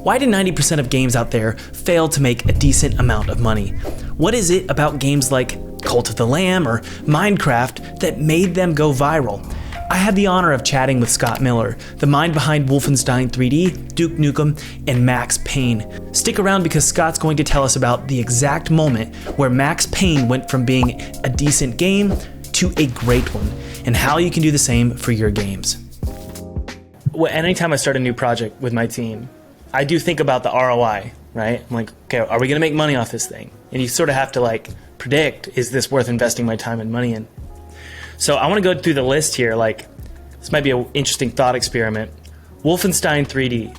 Why do 90% of games out there fail to make a decent amount of money? What is it about games like Cult of the Lamb or Minecraft that made them go viral? I had the honor of chatting with Scott Miller, the mind behind Wolfenstein 3D, Duke Nukem, and Max Payne. Stick around because Scott's going to tell us about the exact moment where Max Payne went from being a decent game to a great one, and how you can do the same for your games. Well, anytime I start a new project with my team, I do think about the ROI, right? I'm like, okay, are we gonna make money off this thing? And you sort of have to like predict, is this worth investing my time and money in? So I want to go through the list here. Like, this might be an interesting thought experiment. Wolfenstein 3D.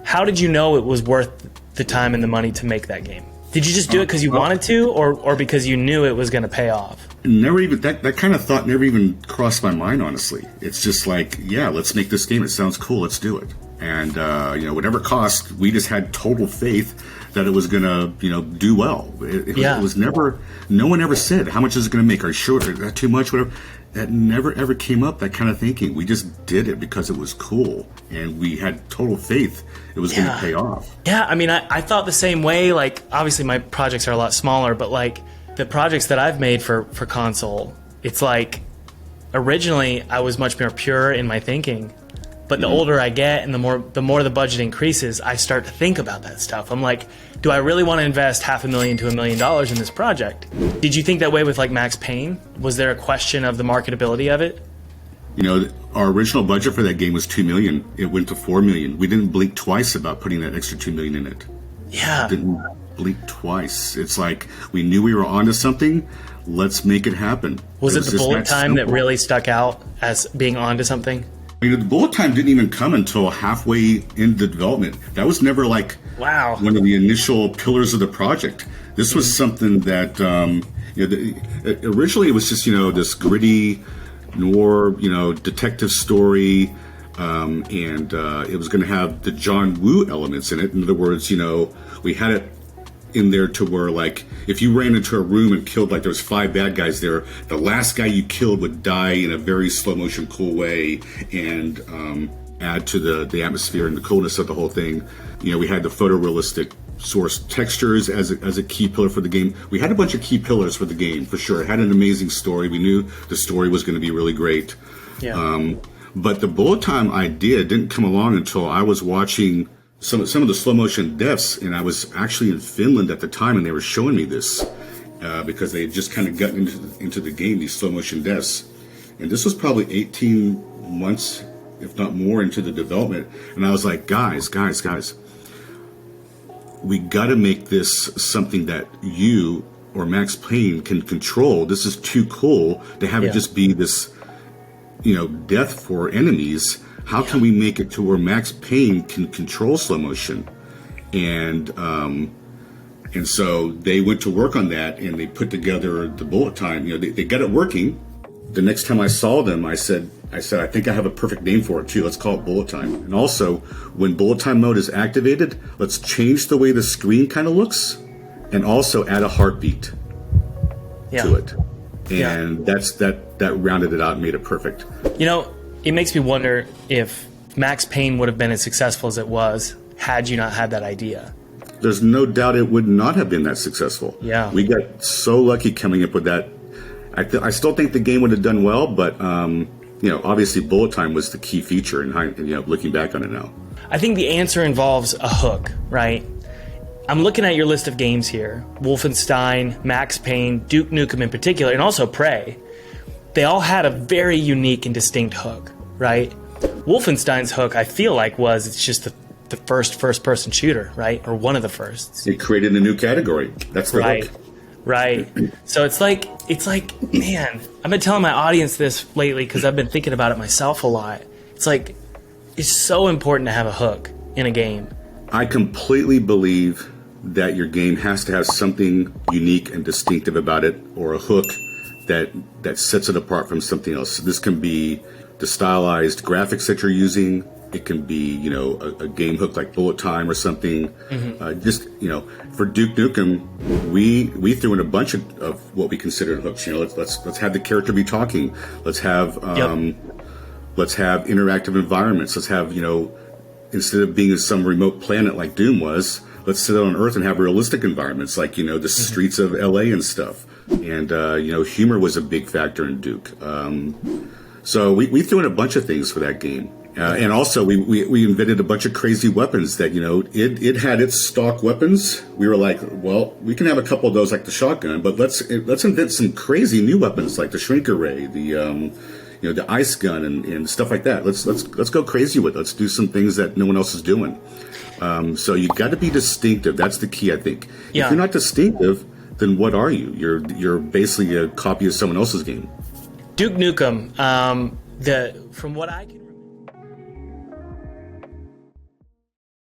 How did you know it was worth the time and the money to make that game? Did you just do it because you wanted to, or because you knew it was going to pay off? Never even that kind of thought never even crossed my mind. Honestly, it's just like, yeah, let's make this game. It sounds cool. Let's do it. And whatever cost, we just had total faith that it was gonna, do well. It was never. No one ever said, how much is it gonna make? Are you sure? Is that too much? Whatever. That never ever came up. That kind of thinking. We just did it because it was cool, and we had total faith it was gonna pay off. Yeah, I mean, I thought the same way. Like, obviously, my projects are a lot smaller, but like the projects that I've made for console, it's like originally I was much more pure in my thinking. But the older I get and the more the budget increases, I start to think about that stuff. I'm like, do I really want to invest $500,000 to $1 million in this project? Did you think that way with like Max Payne? Was there a question of the marketability of it? Our original budget for that game was $2 million. It went to $4 million. We didn't blink twice about putting that extra $2 million in it. Yeah. Didn't blink twice. It's like we knew we were onto something. Let's make it happen. Was it the bullet time that really stuck out as being onto something? The bullet time didn't even come until halfway into the development. That was never like one of the initial pillars of the project. This was something that originally it was just this gritty noir detective story, and it was going to have the John Woo elements in it. In other words, we had it in there to where, like, if you ran into a room and killed, like, there was 5 bad guys there, the last guy you killed would die in a very slow motion cool way and add to the atmosphere and the coolness of the whole thing. We had the photorealistic source textures as a key pillar for the game. We had a bunch of key pillars for the game, for sure. It had an amazing story. We knew the story was going to be really great. But the bullet time idea didn't come along until I was watching some of the slow motion deaths, and I was actually in Finland at the time, and they were showing me this because they had just kind of gotten into the game, these slow motion deaths. And this was probably 18 months, if not more, into the development. And I was like, guys, we got to make this something that you or Max Payne can control. This is too cool to have it just be this, death for enemies. How can we make it to where Max Payne can control slow motion? And so they went to work on that, and they put together the bullet time. They got it working. The next time I saw them, I said, I think I have a perfect name for it too. Let's call it bullet time. And also, when bullet time mode is activated, let's change the way the screen kind of looks, and also add a heartbeat to it. And that rounded it out and made it perfect. It makes me wonder if Max Payne would have been as successful as it was had you not had that idea. There's no doubt it would not have been that successful. Yeah. We got so lucky coming up with that. I still think the game would have done well, but obviously bullet time was the key feature, and looking back on it now. I think the answer involves a hook, right? I'm looking at your list of games here. Wolfenstein, Max Payne, Duke Nukem in particular, and also Prey. They all had a very unique and distinct hook, right? Wolfenstein's hook, I feel like, it's just the first-person shooter, right? Or one of the firsts. It created a new category. That's the hook. Right. So it's like, man, I've been telling my audience this lately because I've been thinking about it myself a lot. It's like, it's so important to have a hook in a game. I completely believe that your game has to have something unique and distinctive about it, or a hook that sets it apart from something else. This can be the stylized graphics that you're using. It can be, a game hook like bullet time or something. For Duke Nukem, we threw in a bunch of what we considered hooks. Let's have the character be talking. Let's have interactive environments. Let's have instead of being in some remote planet like Doom was, let's sit on Earth and have realistic environments like, the streets of LA and stuff. And, humor was a big factor in Duke. So we threw in a bunch of things for that game. And also we invented a bunch of crazy weapons that, it had its stock weapons. We were like, well, we can have a couple of those like the shotgun, but let's invent some crazy new weapons like the Shrinker Ray, the ice gun and stuff like that. Let's go crazy with it. Let's do some things that no one else is doing. So you got to be distinctive. That's the key, I think. Yeah. If you're not distinctive, then what are you? You're basically a copy of someone else's game. Duke Nukem, from what I can